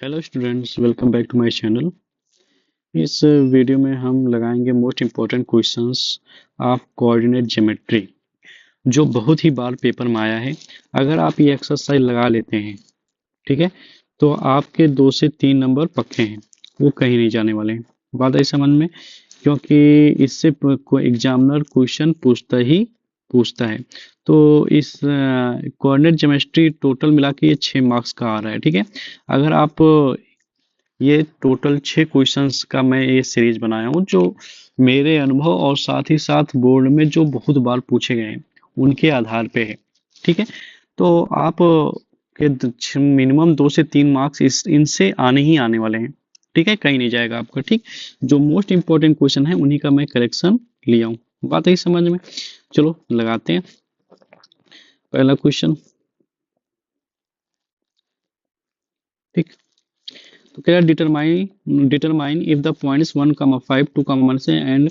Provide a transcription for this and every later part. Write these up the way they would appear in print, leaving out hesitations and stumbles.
Hello students, welcome back to my channel. इस वीडियो में हम लगाएंगे most important questions of coordinate geometry, जो बहुत ही बार पेपर में आया है। अगर आप ये एक्सरसाइज लगा लेते हैं, ठीक है, तो आपके 2 से 3 नंबर पक्के हैं, वो कहीं नहीं जाने वाले हैं। बात आई समझ में? क्योंकि इससे एग्जामिनर क्वेश्चन पूछता है। तो इस कोऑर्डिनेट ज्योमेट्री टोटल मिला के ये 6 मार्क्स का आ रहा है, ठीक है। अगर आप ये टोटल 6 क्वेश्चंस का मैं ये सीरीज बनाया हूँ, जो मेरे अनुभव और साथ ही साथ बोर्ड में जो बहुत बार पूछे गए हैं उनके आधार पे है, ठीक है। तो आप के मिनिमम 2 से 3 मार्क्स इस इनसे आने ही आने वाले हैं, ठीक है, कहीं नहीं जाएगा आपका, ठीक। जो मोस्ट इंपॉर्टेंट क्वेश्चन है उन्हीं का मैं करेक्शन लिया हूँ। बात है समझ में? चलो लगाते हैं पहला क्वेश्चन, ठीक। तो क्या डिटरमाइन इफ द पॉइंट्स 1, 5, 2, से एंड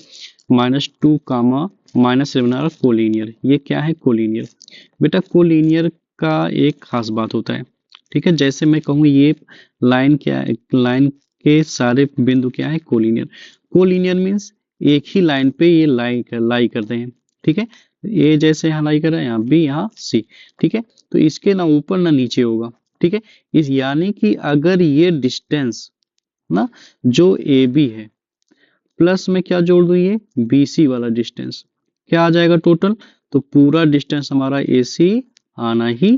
-2, -11 आर कोलिनियर। ये क्या है कोलिनियर? बेटा कोलिनियर का एक खास बात होता है, ठीक है। जैसे मैं कहूँ ये लाइन क्या है, लाइन के सारे बिंदु क्या है कोलिनियर। कोलिनियर मीन्स एक ही लाइन पे ये लाई करते हैं, ठीक है। ए जैसे यहाँ लाई कर रहा है, यहाँ बी, यहाँ सी, ठीक है। तो इसके ना ऊपर ना नीचे होगा, ठीक है। इस यानी कि अगर ये डिस्टेंस ना जो ए बी है प्लस में क्या जोड़ दूं, ये बी सी वाला डिस्टेंस, क्या आ जाएगा टोटल? तो पूरा डिस्टेंस हमारा ए सी आना ही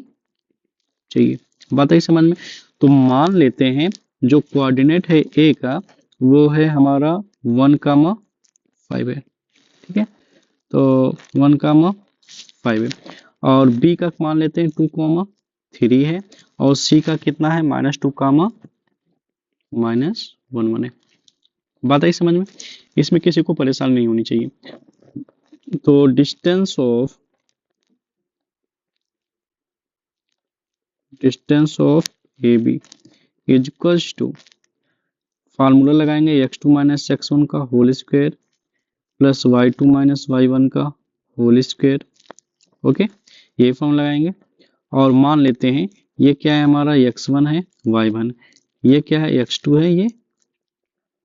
चाहिए। बात आई समझ में? तो मान लेते हैं जो कोऑर्डिनेट है ए का वो है हमारा 1, 5 है, ठीक है। तो 1, 5 है, और बी का मान लेते हैं 2, 3 है, और सी का कितना है -2, -1 है। बात आई समझ में? इसमें किसी को परेशानी नहीं होनी चाहिए। तो distance of A B is equals to, formula लगाएंगे x2 - x1 का whole square plus y2 - y1 का होल स्क्वायर। ओके, ये फॉर्मूला लगाएंगे और मान लेते हैं ये क्या है हमारा x1 है, y1, ये क्या है x2 है, ये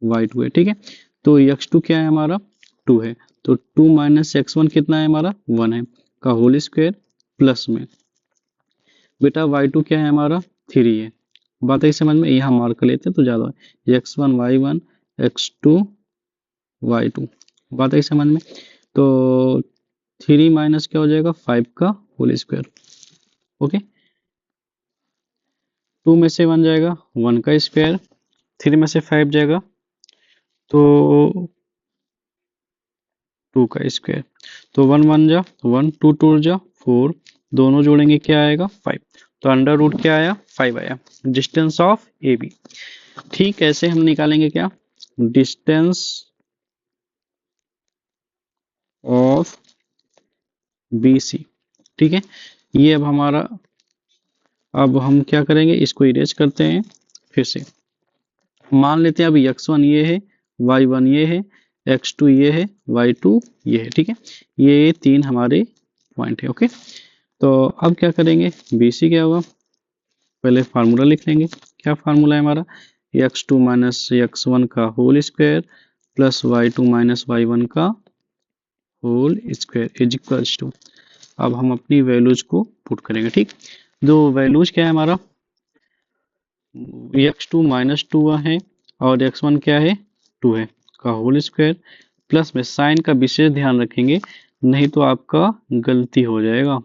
y2 है, ठीक है। तो x2 क्या है हमारा 2 है, तो 2 - x1 कितना है हमारा 1 है का होल स्क्वायर प्लस में बेटा y2 क्या है हमारा 3 है। बात है समझ में? यहाँ मार्क कर लेते हैं तो ज्यादा है, x1 y1 x2 y2। बात है समझ में? तो 3 माइनस क्या हो जाएगा 5 का होल स्क्वायर। ओके, 2 में से 1 जाएगा 1 का स्क्वायर, 3 में से 5 जाएगा तो 2 का स्क्वायर। तो 1 1 जा 1, 2 2 जा 4, दोनों जोड़ेंगे क्या आएगा 5। तो अंडर रूट क्या आया 5 आया, डिस्टेंस ऑफ ए बी। ठीक, ऐसे हम निकालेंगे क्या डिस्टेंस ऑफ बी सी, ठीक है। ये अब हमारा, अब हम क्या करेंगे इसको इरेज करते हैं फिर से। मान लेते हैं अब x1 ये है, y1 ये है, x2 ये है, y2 ये है, ठीक है। ये 3 हमारे पॉइंट है। ओके, तो अब क्या करेंगे BC क्या होगा, पहले फार्मूला लिख लेंगे। क्या फार्मूला है हमारा x2 - x1 का whole square plus y2 - y1 का whole square is equals to, अब हम अपनी वैल्यूज को पुट करेंगे, ठीक। जो वैल्यूज क्या है हमारा x2 -2 है और x1 क्या है 2 है का होल स्क्वायर प्लस में साइन का विशेष ध्यान रखेंगे, नहीं तो आपका गलती हो जाएगा।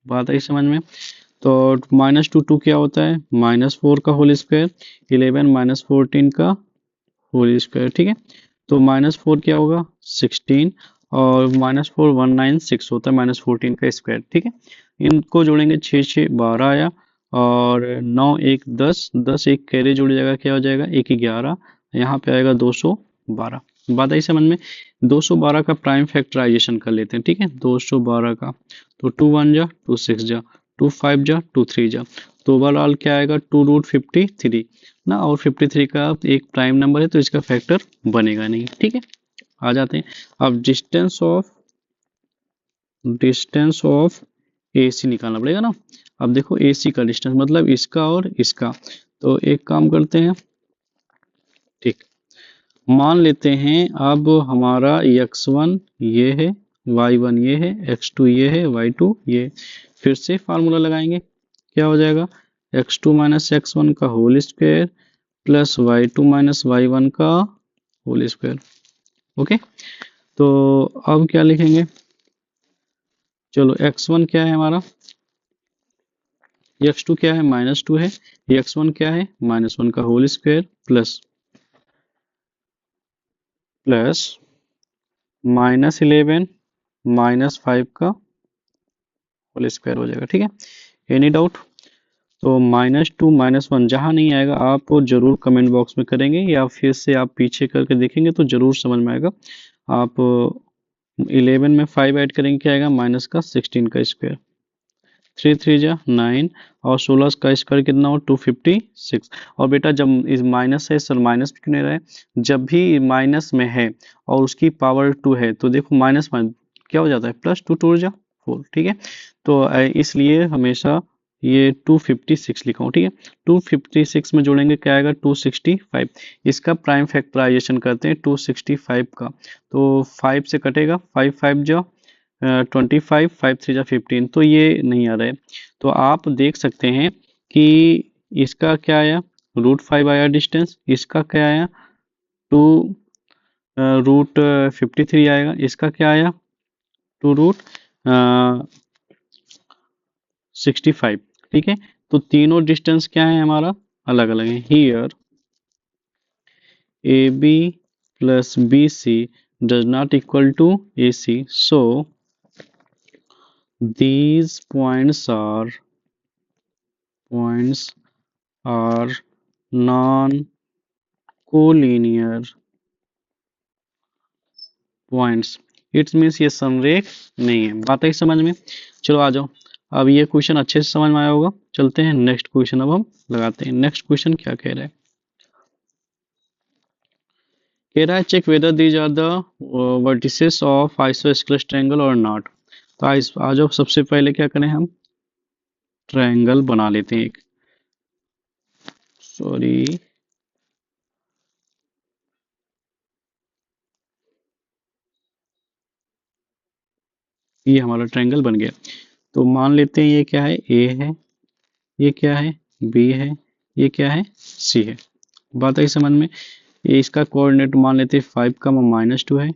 बात आई समझ में? तो -2 क्या होता है -4 का होल स्क्वायर, 11 - 14 का होल स्क्वायर, ठीक है। तो -4 क्या होगा 16, और -4 196 होता है -14 का स्क्वायर, ठीक है। इनको जोड़ेंगे 6 6 12 आया, और 9 1 10, 10 एक कैरी जोड़ जाएगा क्या हो जाएगा 1 11, यहाँ पे आएगा 212। बात आई समझ में? 212 का प्राइम फैक्टराइजेशन कर लेते हैं, ठीक है। 212 का तो 2 1 जा 2 6 जा 2 5 जा 2 3 जा, तो ओवरऑल क्या आएगा 2√53 ना, और 53 का एक प्राइम नंबर है तो इसका फैक्टर बनेगा नहीं, ठीक है। आ जाते हैं अब डिस्टेंस ऑफ AC निकालना पड़ेगा ना। अब देखो AC का डिस्टेंस मतलब इसका और इसका, तो एक काम करते हैं, ठीक, मान लेते हैं अब हमारा x1 ये है, y1 ये है, x2 ये है, y2 ये। फिर से फार्मूला लगाएंगे, क्या हो जाएगा, x2 माइनस x1 का whole square plus y2 minus y1 का होल स्क्वायर। ओके, तो अब क्या लिखेंगे, चलो x1 क्या है हमारा, x2 क्या है, -2 है, x1 क्या है, -1 का होल स्क्वायर प्लस प्लस -11 -5 का होल स्क्वायर हो जाएगा। ठीक है, एनी डाउट? तो -2 -1 जहां नहीं आएगा आप जरूर कमेंट बॉक्स में करेंगे, या फिर से आप पीछे करके देखेंगे तो जरूर समझ में आएगा। आप 11 में 5 ऐड करेंगे, क्या आएगा, माइनस का 16 का स्क्वायर, 3 3 जा 9, और 16 का स्क्वायर कितना हो, 256। और बेटा जब इस माइनस है, सर माइनस क्यों नहीं रहा है, जब भी माइनस में है और उसकी पावर 2 है तो देखो माइनस माइनस क्या हो जाता है, प्लस 2 2 जा 4। ठीक है, तो इसलिए हमेशा ये 256 लिखा हूँ। ठीक है, 256 में जोड़ेंगे क्या आएगा, 265। इसका प्राइम फैक्टराइजेशन करते हैं 265 का, तो 5 से कटेगा, 5 5 जो 25, 5 3 जा 15, तो ये नहीं आ रहा है। तो आप देख सकते हैं कि इसका क्या आया, √5 आया डिस्टेंस, इसका क्या आया, 2 √53 आएगा, इसका क्या आया, 2 √65। ठीक है, तो तीनों डिस्टेंस क्या है हमारा, अलग अलग है। Here AB plus BC does not equal to AC, so these points are non-collinear points. It means ये समरेख नहीं है। बात है समझ में? चलो आ जाओ, अब ये क्वेश्चन अच्छे से समझ में आया होगा। चलते हैं नेक्स्ट क्वेश्चन, अब हम लगाते हैं। नेक्स्ट क्वेश्चन क्या कह रहा है, कह रहा है check whether these are the vertices of isosceles triangle और नॉट। तो आ जाओ, सबसे पहले क्या करें, हम ट्रायंगल बना लेते हैं एक, सॉरी ये हमारा ट्रायंगल बन गया। तो मान लेते हैं ये क्या है, ए है, ये क्या है, बी है, ये क्या है, सी है। बात आई समझ में? ये इसका कोऑर्डिनेट मान लेते हैं 5 का -2 है,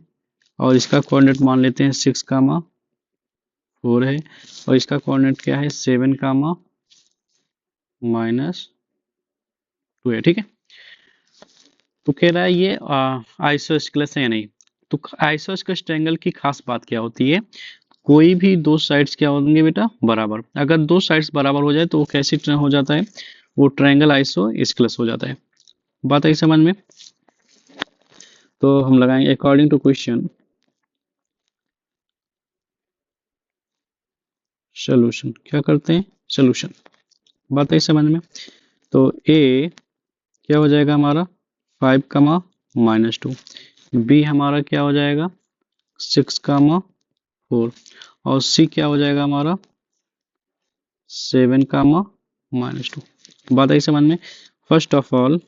और इसका कोऑर्डिनेट मान लेते हैं 6 का 4 है, और इसका कोऑर्डिनेट क्या है, 7 का -2 है। ठीक है, तो कह रहा है ये आइसोस्केलेस है या नहीं। तो आइसोस्केलेस ट्रायंगल की खास बात क्या होती है, कोई भी दो साइड्स क्या होंगे बेटा, बराबर। अगर दो साइड्स बराबर हो जाए तो वो कैसी हो जाता है, वो ट्रायंगल आइसोस्केलेस हो जाता है। बात आई समझ में? तो हम लगाएंगे अकॉर्डिंग टू क्वेश्चन सोल्यूशन, क्या करते हैं, सोल्यूशन। बात आई समझ में? तो ए क्या हो जाएगा हमारा, 5 कमा -2, बी हमारा क्या हो जाएगा, 6 कमा 4, और सी क्या हो जाएगा हमारा, 7 कमा -2। बात आई समझ में? First of all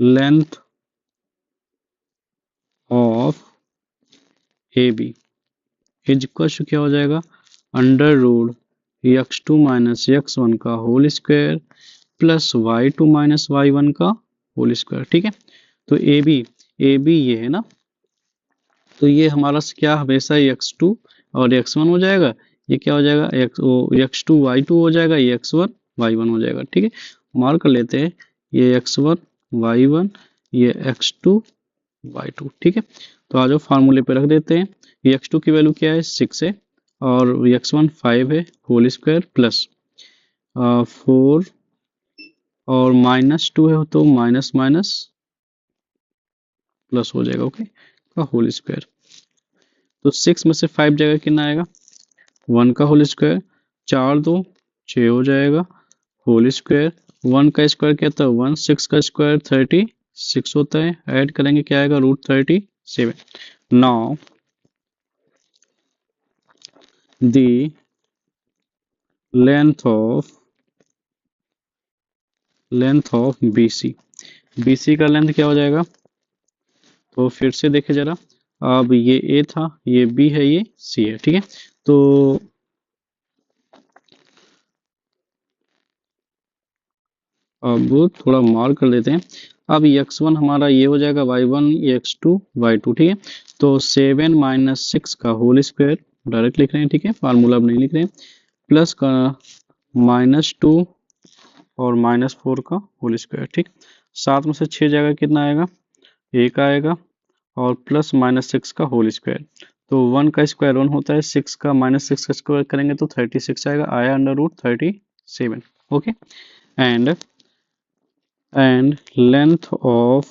length of A B is equal to क्या हो जाएगा, √x2 माइनस x1 का whole square plus y2 minus y1 का होल स्क्वायर। ठीक है, तो ए बी ये है ना, तो ये हमारा क्या हमेशा x2 और x1 हो जाएगा, ये क्या हो जाएगा, x2 y2 हो जाएगा, ये x1 y1 हो जाएगा। ठीक है, मार्क कर लेते हैं, ये x1 y1, ये x2 y2। ठीक है, तो आ जाओ फार्मूले पे रख देते हैं। x2 की वैल्यू क्या है, 6 है, और x1 5 है, होल स्क्वायर प्लस 4, और -2 है तो माइनस माइनस प्लस हो जाएगा, ओके, का होल स्क्वायर। तो 6 में से 5 जाएगा, कितना आएगा, 1 का होल स्क्वायर, 4 2 6 हो जाएगा, होल स्क्वायर, 1 का स्क्वायर क्या था 1, 6 का स्क्वायर 36 होता है, ऐड करेंगे क्या आएगा, √37। Now the length of BC का लेंथ क्या हो जाएगा? तो फिर से देखे जरा, अब ये A था, ये B है, ये C है, ठीक है। तो अब थोड़ा मार्क कर लेते हैं। अब x1 हमारा ये हो जाएगा y1, x2 y2, ठीक है। तो 7 माइनस 6 का होल स्क्वायर डायरेक्ट लिख रहे हैं, ठीक है, फार्मूला अब नहीं लिख रहे हैं, प्लस का -2 और -4 का होल स्क्वायर, ठीक। 7 में से 6 जाएगा, कितना आएगा? 1 आएगा, और प्लस -6 का होल स्क्वायर। तो 1 का स्क्वायर 1 होता है, 6 का -6 का स्क्वायर करेंगे तो 36 आएगा, आया √37। Okay. And length of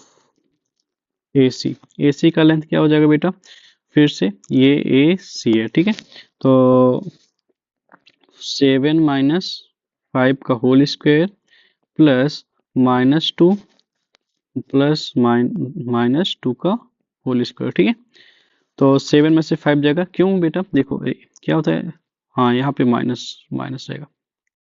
AC का लेंथ क्या हो जाएगा बेटा? फिर से ये AC है, ठीक है। तो 7 माइनस 5 का होल स्क्वायर प्लस -2 प्लस -2 का होल स्क्वायर, ठीक है। तो 7 में से 5 जाएगा, क्यों बेटा? देखो क्या होता है, हाँ यहाँ पे माइनस माइनस रहेगा,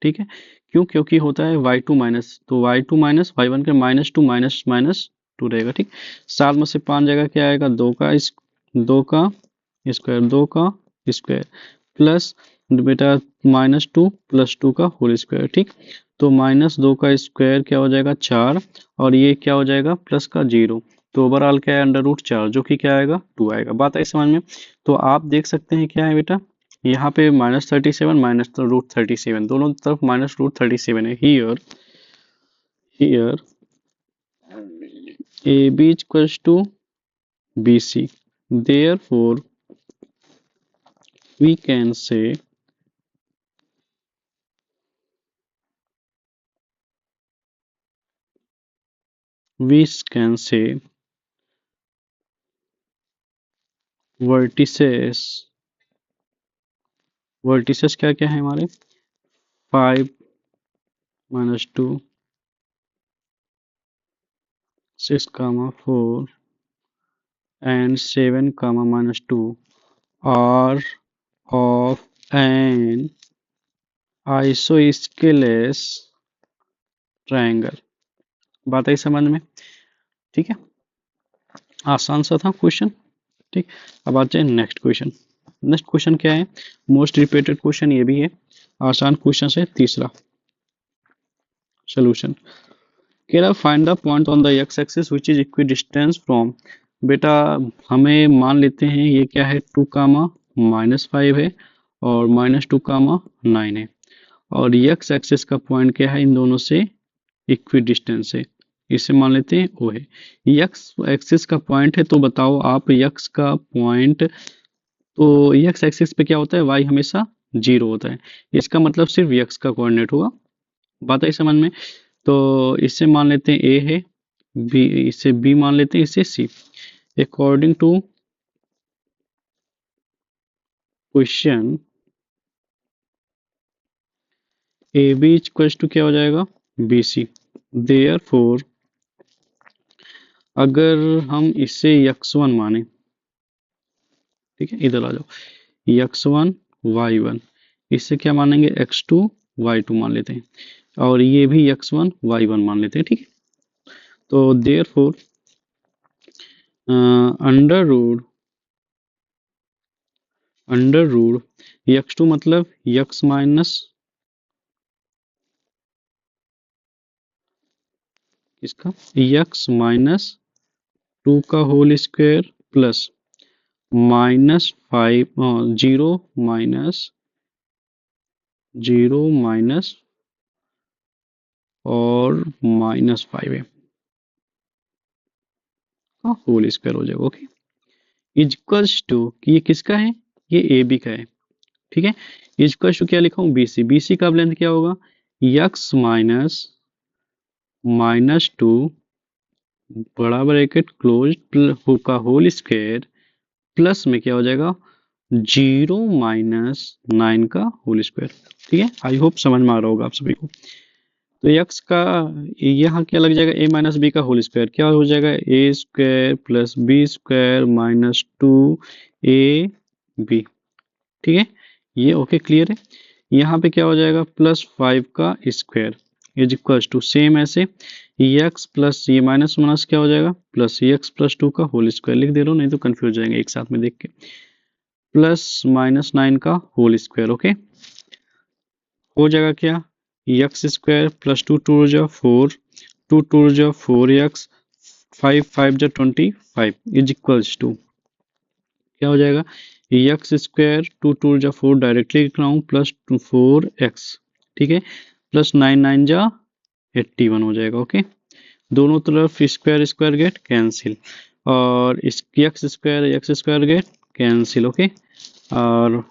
ठीक है। क्यों? क्योंकि होता है y2 माइनस, तो y2 माइनस y1 के -2 माइनस -2 रहेगा, ठीक। 7 में से 5 जगह क्या आएगा? 2 का स्क्वायर, 2 का स्क्वायर प्लस बेटा -2 प्लस 2 का होल स्क्वायर, ठीक। तो -2 का स्क्वायर क्या हो जाएगा? 4, और ये क्या हो जाएगा? प्लस का 0। तो ओवरऑल क्या है? √4, जो कि क्या आएगा? 2 आएगा। बात आई समझ में? तो आप देख सकते हैं क्या है बेटा, यहाँ पे -37 -√37, दोनों तरफ -√37 है। Here AB equals to BC, therefore we can say we can say vertices क्या क्या है हमारे? 5 -2 6 4 and 7 -2 are of an isosceles triangle। बात आई समझ में? ठीक है, आसान सा था क्वेश्चन, ठीक। अब आते हैं नेक्स्ट क्वेश्चन। नेक्स्ट क्वेश्चन क्या है? मोस्ट रिपीटेड क्वेश्चन ये भी है, आसान क्वेश्चन है। तीसरा सोल्यूशन कह रहा find the point on the x axis which is equi distance from. बेटा हमें मान लेते हैं ये क्या है, 2 कामा -5 है और -2 कामा 9 है, और एक्स एक्सिस का पॉइंट क्या है? इन दोनों से इक्वी डिस्टेंस है, इसे मान लेते हैं ओ है। एक्स एक्सिस का पॉइंट है, तो बताओ आप एक्स का पॉइंट, तो एक्स एक्सिस पे क्या होता है? वाई हमेशा 0 होता है, इसका मतलब सिर्फ एक्स का कोऑर्डिनेट होगा। बात आई समझ में? तो इसे मान लेते हैं ए है, बी इसे बी मान लेते हैं, इसे C. According to question A B equals to क्या हो जाएगा? B C. देयरफॉर अगर हम इसे x1 माने, ठीक है, इधर आ जाओ, x1 y1, इससे क्या मानेंगे? x2 y2 मान लेते हैं, और ये भी x1 y1 मान लेते हैं, ठीक है। तो देयरफॉर अंडर रूट x2 मतलब x माइनस इसका x-2 का whole square plus -5 zero minus और -5 है का होल स्क्वायर हो जाएगा। ओके, इक्वल्स टू, ये किसका है? ये ए बी का है, ठीक है। इक्वल्स टू क्या लिखा हूँ? BC। BC का लेंथ क्या होगा? x -2 बड़ा ब्रैकेट क्लोज का होल स्क्वायर प्लस में क्या हो जाएगा? 0 - 9 का होल स्क्वायर, ठीक है। आई होप समझ में आ रहा होगा आप सभी को। तो x का यहाँ क्या लग जाएगा? a - b का होल स्क्वायर, क्या हो जाएगा? a² + b² -2ab, ठीक है। ये ओके क्लियर है। यहाँ पे क्या हो जाएगा +5 का square is equal to same ऐसे x प्लस ये माइनस माइनस क्या हो जाएगा प्लस x प्लस 2 का होल स्क्वायर लिख दे रहा हूँ, नहीं तो कंफ्यूज हो जाएंगे एक साथ में देख के, +-9 का होल स्क्वायर। ओके, हो जाएगा क्या एक्स स्क्वायर प्लस 2 जो 4, 2 जो 4x, 5 जो 25 इज इक्वल्स टू क्या हो जाएगा एक्स स्क्वायर 2 जो 4 डायरेक्टली लिख रहा हूँ +4x, ठीक है, +9 जो 81 हो जाएगा। ओके, दोनों तरफ स्क्वायर स्क्वायर गेट कैंसिल और इस x square get cancel. Okay, और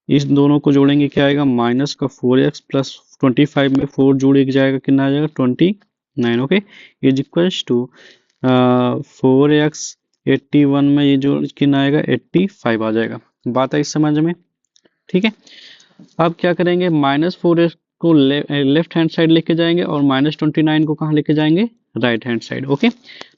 इस दोनों को जोड़ेंगे क्या आएगा -4x प्लस 25 में 4 जोड़ एक जाएगा कितना आ जाएगा 29। Okay, is equals to 4x 81 में ये जो कितना आएगा 85 आ जाएगा। बात आई समझ में? ठीक है, अब क्या करेंगे -4x को लेफ्ट हैंड साइड लेके जाएंगे और -29 को कहाँ लेके जाएंगे राइट हैंड साइड। ओके,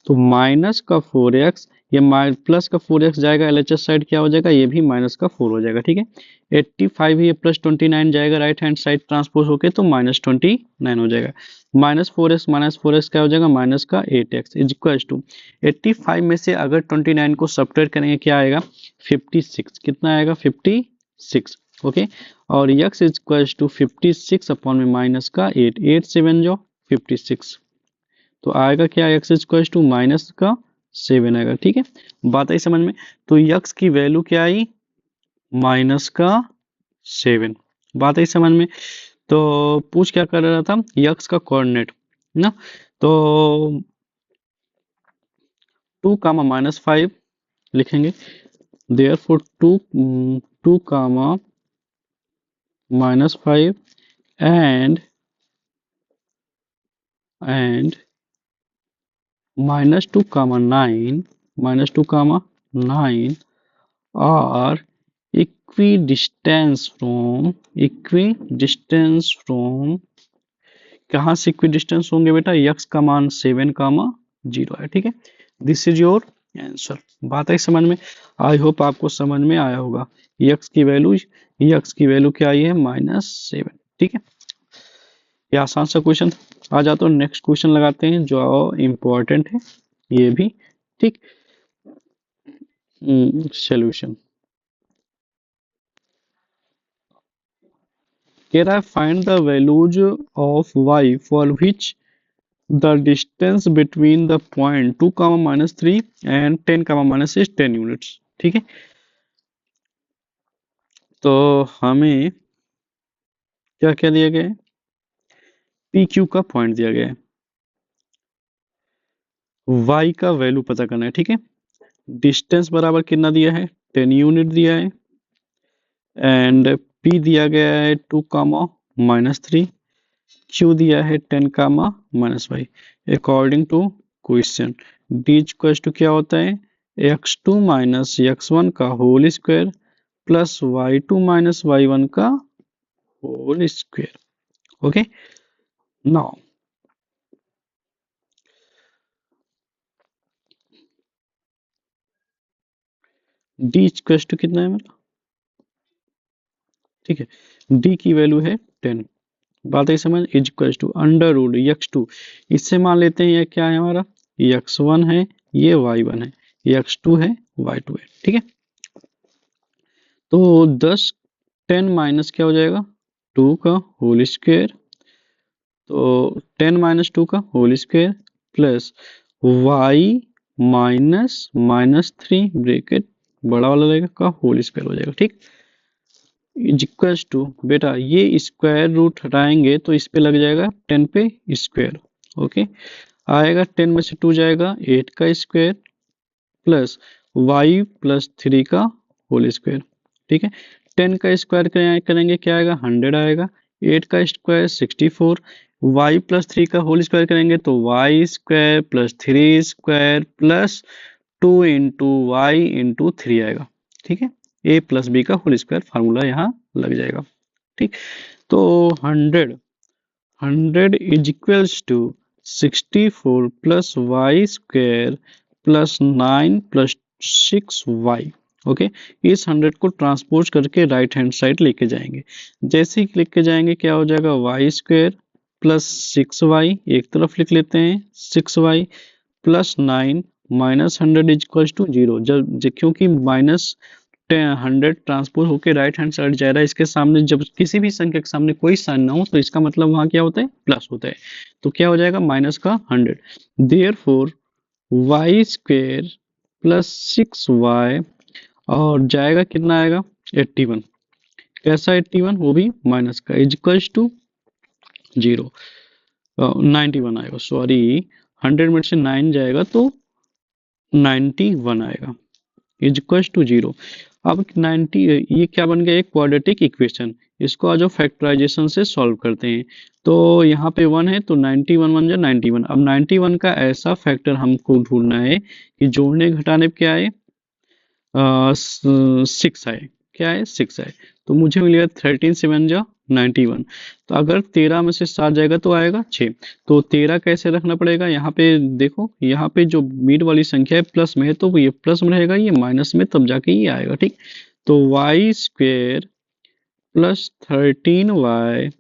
तो माइनस का 4x ये प्लस का 4x जाएगा LHS साइड क्या हो जाएगा ये भी -4 हो जाएगा। ठीक है, 85 ये +29 जाएगा राइट हैंड साइड ट्रांसपोज होके तो -29 हो जाएगा। -4x क्या हो जाएगा माइनस का 8x इज इक्वल टू 85 में से अगर 29 को सब्ट्रैक्ट करेंगे क्या आएगा 56, कितना आएगा 56। ओके, और x is equal to 56 upon में माइनस का 8, 8 7 जो 56 तो आएगा क्या x is equal to minus का 7 आएगा। ठीक है, बात आई समझ में? तो x की वैल्यू क्या आई -7। बात आई समझ में? तो पूछ क्या कर रहा था x का कोऑर्डिनेट ना, तो 2 कामा -5 लिखेंगे, therefore 2 comma -5 and -2 comma 9 are equidistance from कहाँ से इक्विडिस्टेंस होंगे बेटा x का मान 7 कामा 0 है। ठीक है, दिस इज योर आंसर। बात है समझ में? आई होप आपको समझ में आया होगा। x की वैल्यू क्या आई है -7। ठीक है, ये आसान सा क्वेश्चन। आ जाते हो नेक्स्ट क्वेश्चन लगाते हैं जो इम्पोर्टेंट है ये भी। ठीक, सॉल्यूशन कह रहा है find the values of y for which the distance between the point 2 -3 and 10 -6 10 units। ठीक है, तो हमें क्या क्या दिया गया है PQ का पॉइंट दिया गया है, y का वैल्यू पता करना है। ठीक है, डिस्टेंस बराबर कितना दिया है 10 यूनिट दिया है एंड P दिया गया है 2 -3, Q दिया है 10 -5 according to question. D equals to क्या होता है x2 x1 का whole square plus y2 y1 का whole square. Okay, now D equals to कितना है मेरा, ठीक है, D की वैल्यू है 10। बात है समझ, is equals to under root x2, इससे मान लेते हैं ये क्या है हमारा x1 है ये y1 है, x2 है y2 है। ठीक है, तो 10 माइनस क्या हो जाएगा 2 का होल स्क्वायर, तो 10 - 2 का whole square plus y -3 bracket बड़ा वाला रहेगा का होल स्क्वायर हो जाएगा। ठीक, इज इक्वल्स टू बेटा ये स्क्वायर रूट हटाएंगे तो इस पे लग जाएगा 10 पे स्क्वायर। ओके, आएगा 10 में से 2 जाएगा 8 का स्क्वायर प्लस y प्लस 3 का होल स्क्वायर। ठीक है, 10 का स्क्वायर करेंगे क्या आएगा 100 आएगा, 8 का स्क्वायर 64, y प्लस 3 का होल स्क्वायर करेंगे तो y square plus 3 square plus 2 into Y into 3 आएगा। ठीक है, a प्लस बी का होल स्क्वायर फार्मूला यहाँ लग जाएगा। ठीक, तो 100 is equals to 64 plus Y square plus 9 plus 6y। Okay, इस 100 को ट्रांसपोज करके राइट हैंड साइड लेके जाएंगे। जैसे ही लेके जाएंगे क्या हो जाएगा, वाई स्क्वायर प्लस 6y, एक तरफ लिख लेते हैं 6y plus 9 minus 100 is equal to 0। क्योंकि माइनस 100 ट्रांसपोज होके राइट हैंड साइड जा रहा है, इसके सामने जब किसी भी संख्या के सामने कोई साइन ना हो तो इसका मतलब वहां क्या होता है, प्लस होता है। तो क्या हो जाएगा, माइनस का 100। Therefore Y square plus 6y, और जाएगा कितना आएगा 81। कैसा 81, वो भी माइनस का, इज इक्वल्स टू 0। 91 आएगा, सॉरी 100 में से 9 जाएगा तो 91 आएगा, इज इक्वल्स टू 0। अब 90, ये क्या बन गया, एक क्वाड्रेटिक इक्वेशन। इसको आज फैक्टराइजेशन से सॉल्व करते हैं। तो यहाँ पे 1 है तो 91 बन जाए 91। अब 91 का ऐसा फैक्टर हमको ढूंढना है कि जोड़ने घटाने पे क्या आए, 6 आए, क्या है 6 आए। तो मुझे मिलेगा 13 7 जा 91। तो अगर 13 में से 7 जाएगा तो आएगा 6। तो 13 कैसे रखना पड़ेगा, यहाँ पे देखो, यहाँ पे जो मिड वाली संख्या है प्लस में है तो ये प्लस में रहेगा, ये माइनस में तब जाके ये आएगा, ठीक। तो Y square plus 13y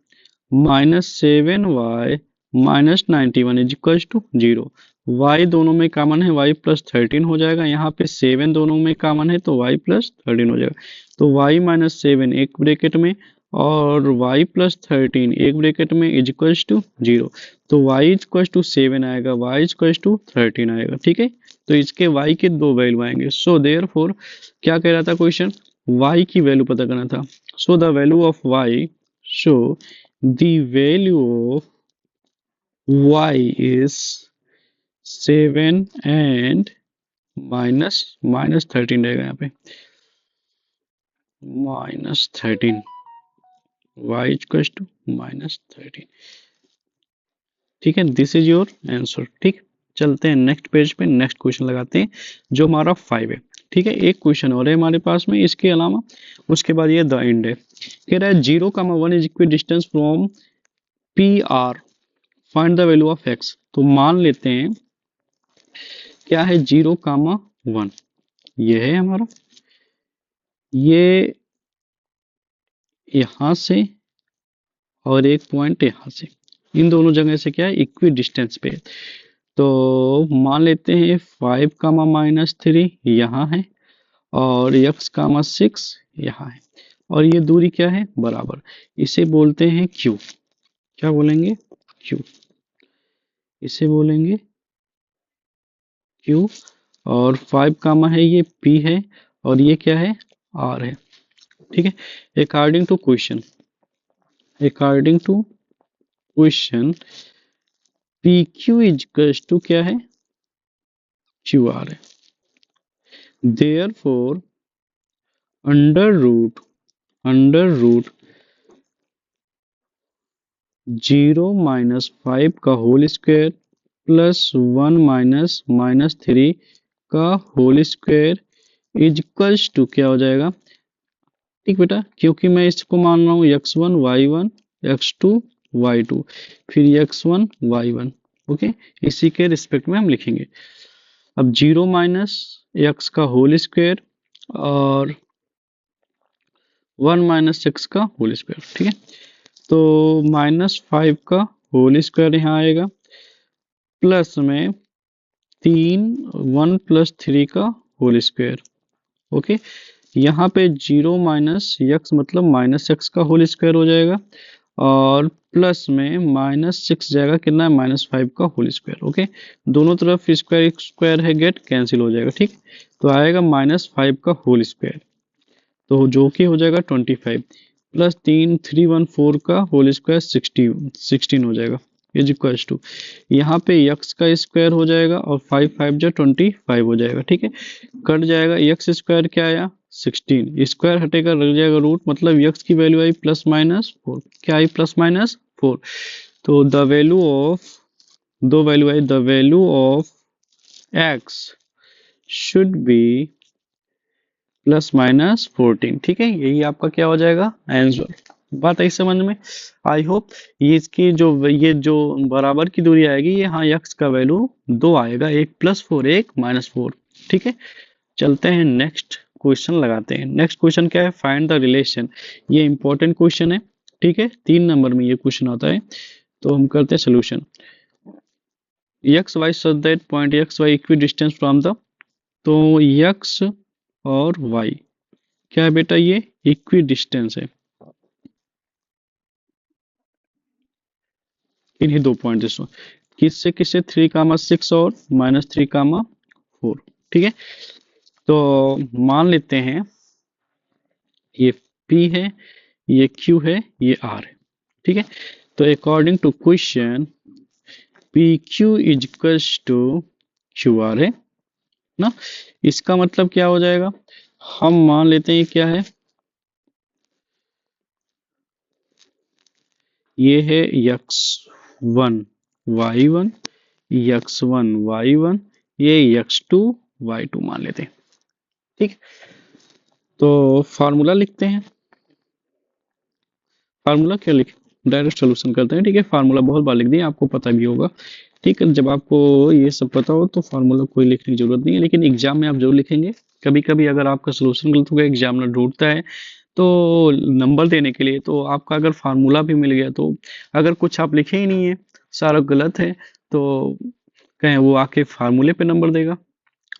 minus 7y minus 91 is equal to 0। y दोनों में कॉमन है, y प्लस 13 हो जाएगा। यहाँ पे 7 दोनों में कॉमन है तो y प्लस 13 हो जाएगा। तो y माइनस 7 एक ब्रैकेट में और y प्लस 13 एक ब्रैकेट में इज इक्वल टू 0। तो y इज इक्वल टू 7 आएगा, y इज इक्वल टू 13 आएगा, ठीक है। तो इसके y के दो वैल्यू आएंगे। सो देयरफॉर क्या कह रहा था क्वेश्चन, y की वैल्यू पता करना था। So the value of y, so the value of y is 7 and minus 13 रहेगा, यहाँ पे minus 13, y equal to minus 13, ठीक है। दिस इज योर आंसर, ठीक। चलते हैं नेक्स्ट पेज पे, नेक्स्ट क्वेश्चन लगाते हैं जो हमारा 5 है, ठीक है। एक क्वेश्चन और है हमारे पास में इसके अलावा, उसके बाद ये द एंड है। कह रहा है 0,1 is equal distance from P R, find the value of x. तो मान लेते हैं क्या है 0,1, ये है हमारा, ये यहां से और एक पॉइंट यहां से, इन दोनों जगह से क्या है इक्वी डिस्टेंस पे। तो मान लेते हैं 5,-3 यहाँ है और x,6 यहाँ है, और ये दूरी क्या है बराबर, इसे बोलते हैं q। क्या बोलेंगे, q, इसे बोलेंगे q। और 5 कामा है, ये p है, और ये क्या है r है, ठीक है। According to question, according to question pq is to क्या है qr है। देयरफॉर अंडर रूट 0 माइनस 5 का होल स्क्वायर प्लस 1 माइनस 3 का whole square is equals to क्या हो जाएगा, ठीक बेटा, क्योंकि मैं इसको मान रहा हूँ x1 y1 x2 y2 फिर x1 y1, ओके। इसी के रिस्पेक्ट में हम लिखेंगे। अब 0 माइनस एक्स का होल स्क्वायर और 1 माइनस एक्स का होल स्क्वायर, ठीक है। तो -5 का होल स्क्वायर यहाँ आएगा, प्लस में 1 प्लस 3 का होल स्क्वायर, ओके। यहाँ पे 0 माइनस एक्स मतलब माइनस एक्स का होल स्क्वायर हो जाएगा, और प्लस में -6 जाएगा, कितना है -5 का होल स्क्वायर, ओके। दोनों तरफ स्क्वायर स्क्वायर है, गेट कैंसिल हो जाएगा, ठीक। तो आएगा -5 का होल स्क्वायर, तो जो कि हो जाएगा 25 प्लस 3,314 का होल स्क्वायर 16 हो जाएगा, इज इक्वल टू यहाँ पे x का स्क्वायर हो जाएगा और 5 5 जो 25 हो जाएगा, ठीक है। कट जाएगा, x स्क्वायर क्या आया 16, स्क्वायर हटेगा रह जाएगा रूट, मतलब x की वैल्यू आई +-4, क्या आई +-4। तो द वैल्यू ऑफ, दो value I, the value of x should be +-14, ठीक है। यही आपका क्या हो जाएगा आंसर। बात आई समझ में, आई होप। ये इसकी जो ये जो बराबर की दूरी आएगी, ये हाँ x का वैल्यू 2 आएगा, एक +4 एक -4, ठीक है। चलते हैं नेक्स्ट क्वेश्चन लगाते हैं। नेक्स्ट क्वेश्चन क्या है, फाइंड द रिलेशन। ये इंपॉर्टेंट क्वेश्चन है, ठीक है, 3 नंबर में ये क्वेश्चन आता है। तो हम करते हैं solution. X Y such that point X Y equidistance from the, तो एक्स और वाई क्या है बेटा, ये इक्वी डिस्टेंस है इन्हीं 2 पॉइंट से। किससे किससे, 3, 6 और -3, 4। ठीक है, तो मान लेते हैं ये P है, ये Q है, ये R है। ठीक है, तो according to question PQ is equals to QR है ना। इसका मतलब क्या हो जाएगा, हम मान लेते हैं ये क्या है, ये है x1 y1, x1 y1, ये x2 y2 मान लेते हैं। ठीक, तो फार्मूला लिखते हैं। फार्मूला क्या लिखे, डायरेक्ट सोल्यूशन करते हैं। ठीक है, फार्मूला बहुत बार लिख दिए, आपको पता भी होगा। ठीक है, जब आपको ये सब पता हो तो फार्मूला कोई लिखने की जरूरत नहीं है, लेकिन एग्जाम में आप जरूर लिखेंगे। कभी कभी अगर आपका सोल्यूशन गलत हो गया, एग्जामिनर ढूंढता है तो नंबर देने के लिए, तो आपका अगर फार्मूला भी मिल गया, तो अगर कुछ आप लिखे ही नहीं है, सारा गलत है, तो कहें वो आके फार्मूले पे नंबर देगा।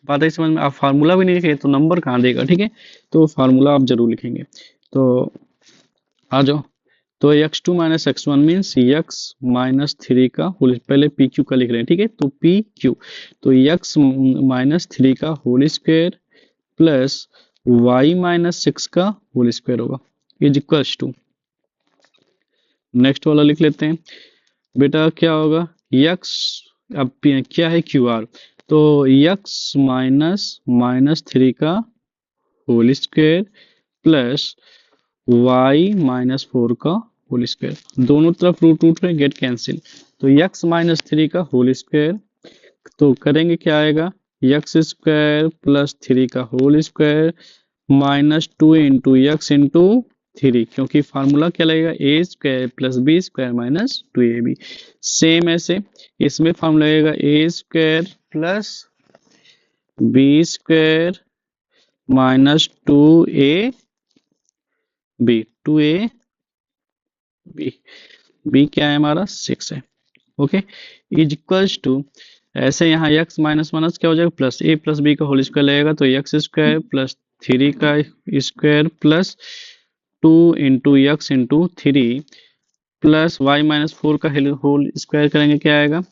बात है समझ में, आप फार्मूला भी नहीं लिखे तो नंबर कहाँ देगा। ठीक है, तो फार्मूला आप जरूर लिखेंगे। तो आ जाओ, तो x2 minus x one means x-3 का होल, पहले pq का लिख रहे हैं। ठीक है, तो pq, तो x-3 का होल स्क्वायर प्लस y-6 का होल स्क्वायर होगा इज इक्वल्स टू, नेक्स्ट वाला लिख लेते हैं बेटा, क्या होगा x, अब क्या है QR, तो x-3 का होल स्क्वायर प्लस y-4 का होल स्क्वायर, दोनों तरफ रूट रूट में गेट कैंसिल, तो x-3 का होल स्क्वायर, तो करेंगे क्या आएगा, एक्स स्क्वायर प्लस 3 का whole square -2 into X into 3, क्योंकि फार्मूला क्या लगेगा, A square plus B square -2ab। Same ऐसे इसमें फार्मूला लगेगा A square plus B square -2ab, B, B क्या है हमारा 6 है। ओके, इज इक्वल्स टू, ऐसे यहाँ x माइनस माइनस क्या हो जाएगा, प्लस a प्लस बी का होल स्क्वायर लगेगा, तो एक्स स्क्वायर प्लस 3 का square plus 2 into X into 3 plus y-4 का होल स्क्वायर करेंगे क्या आएगा,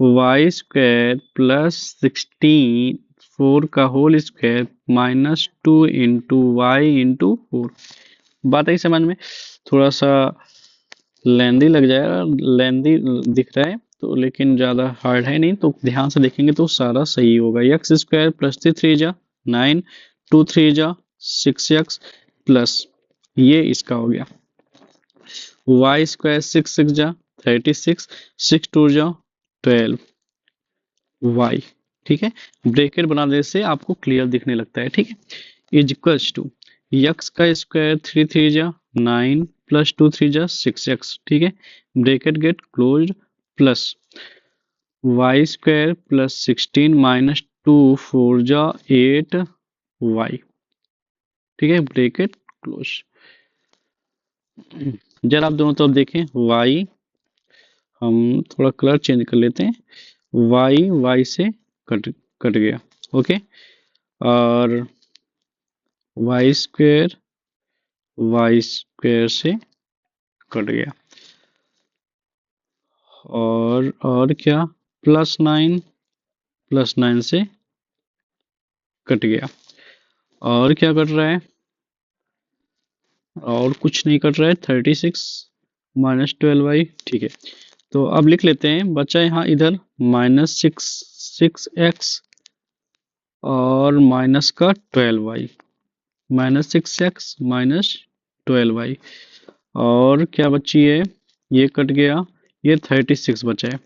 वाई स्क्वायर प्लस 16 4 का whole square -2 into Y into 4। बात है समझ में, थोड़ा सा लेंदी लग जाएगा, लेंदी दिख रहा है तो, लेकिन ज़्यादा हार्ड है नहीं, तो ध्यान से देखेंगे तो सारा सही होगा। एक्स स्क्वायर प्लस 3 जा 9, 2 3 जा 6x प्लस, ये इसका हो गया, वाई स्क्वायर 6 जा 36, 6 2 जा 12 वाई। ठीक है, ब्रैकेट बनाने से आपको क्लियर दिखने लगता है। ठीक है, इज इक्वल्स टू एक्स का स्क्वायर 3 3 जा 9 प्लस 2 3 जा 6x। ठीक है, bracket get closed plus Y square plus 16 -2 4 जा 8 वाई। ठीक है, ब्रैकेट क्लोज। जरा आप दोनों तरफ देखें, वाई, हम थोड़ा कलर चेंज कर लेते हैं, वाई वाई से कट कट गया। ओके, और वाई स्क्वायर से कट गया, और क्या, +9 से कट गया, और क्या कट रहा है, और कुछ नहीं कट रहा है, 36 -12y। ठीक है, तो अब लिख लेते हैं, बचा यहाँ इधर -6x और माइनस का 12y, -6x -12y, और क्या बची है, ये कट गया, ये 36 बचा है।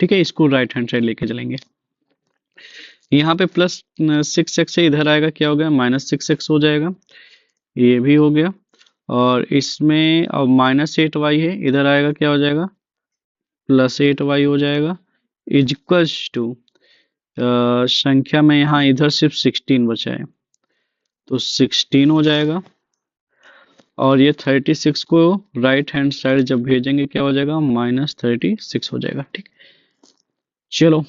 ठीक है, इसको राइट हैंड साइड लेके चलेंगे, यहाँ पे +6x से इधर आएगा, क्या हो गया, -6x हो जाएगा, ये भी हो गया, और इसमें अब -8y है, इधर आएगा क्या हो जाएगा, +8y हो जाएगा, इज इक्वल्स टू, संख्या में यहाँ इधर सिर्फ 16 बचा है, तो 16 हो जाएगा, और ये 36 को राइट हैंड साइड जब भेजेंगे क्या हो जाएगा, -36 हो जाएगा। ठीक, चलो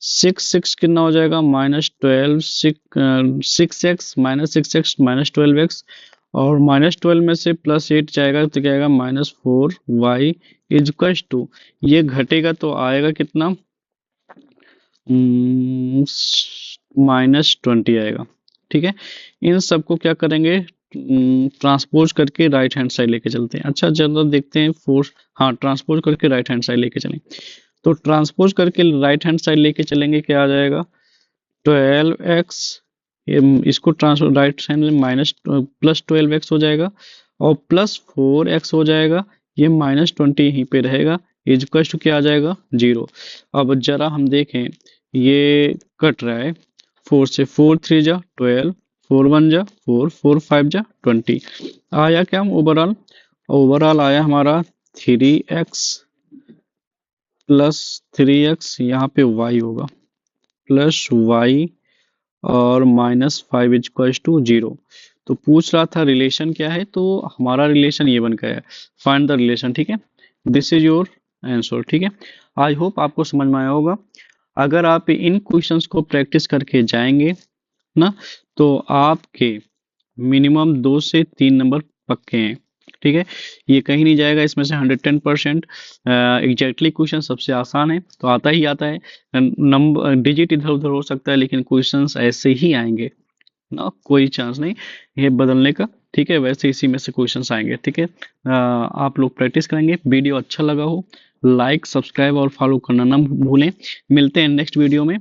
6 कितना हो जाएगा, -12, 6x -12x, और -12 में से +8 जाएगा तो क्या आएगा, -4y इजक्वल्स टू, ये घटेगा तो आएगा कितना, -20 आएगा। ठीक है, इन सबको क्या करेंगे, ट्रांसपोज करके राइट हैंड साइड लेके चलते हैं। अच्छा चलो देखते हैं फोर्स, हाँ ट्रांसपोज करके राइट हैंड साइड लेके चलें, तो ट्रांसपोज करके राइट हैंड साइड लेके चलेंगे, क्या आ जाएगा, 12x, इसको ट्रांसफर राइट हैंड में +12x हो जाएगा, और +4x हो जाएगा, ये -20 यहीं पे रहेगा, इजक्वल टू क्या आ जाएगा, 0। अब जरा हम देखें, ये कट रहा है 4 से, 4 3 जा 12, 4 1 जा 4, 4 5 जा 20, आया क्या ओवरऑल, ओवरऑल आया हमारा 3x +3x, यहाँ पे y होगा +y और -5 इक्वल्स टू 0। तो पूछ रहा था रिलेशन क्या है, तो हमारा रिलेशन ये बन गया है, फाइंड द रिलेशन। ठीक है, दिस इज योर आंसर। ठीक है, आई होप आपको समझ में आया होगा। अगर आप इन क्वेश्चंस को प्रैक्टिस करके जाएंगे ना, तो आपके मिनिमम 2 से 3 नंबर पक्के हैं। ठीक है, ये कहीं नहीं जाएगा, इसमें से 110% एग्जैक्टली क्वेश्चन सबसे आसान है, तो आता ही आता है। नंबर डिजिट इधर उधर हो सकता है, लेकिन क्वेश्चंस ऐसे ही आएंगे ना, कोई चांस नहीं ये बदलने का। ठीक है, वैसे इसी में से क्वेश्चंस आएंगे। ठीक है, आप लोग प्रैक्टिस करेंगे। वीडियो अच्छा लगा हो, लाइक सब्सक्राइब और फॉलो करना ना भूलें। मिलते हैं नेक्स्ट वीडियो में।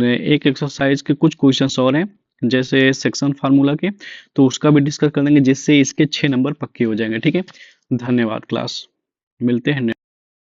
एक एक्सरसाइज के कुछ क्वेश्चंस और हैं, जैसे सेक्शन फार्मूला के, तो उसका भी डिस्कस कर लेंगे, जिससे इसके 6 नंबर पक्के हो जाएंगे। ठीक है, धन्यवाद क्लास, मिलते हैं।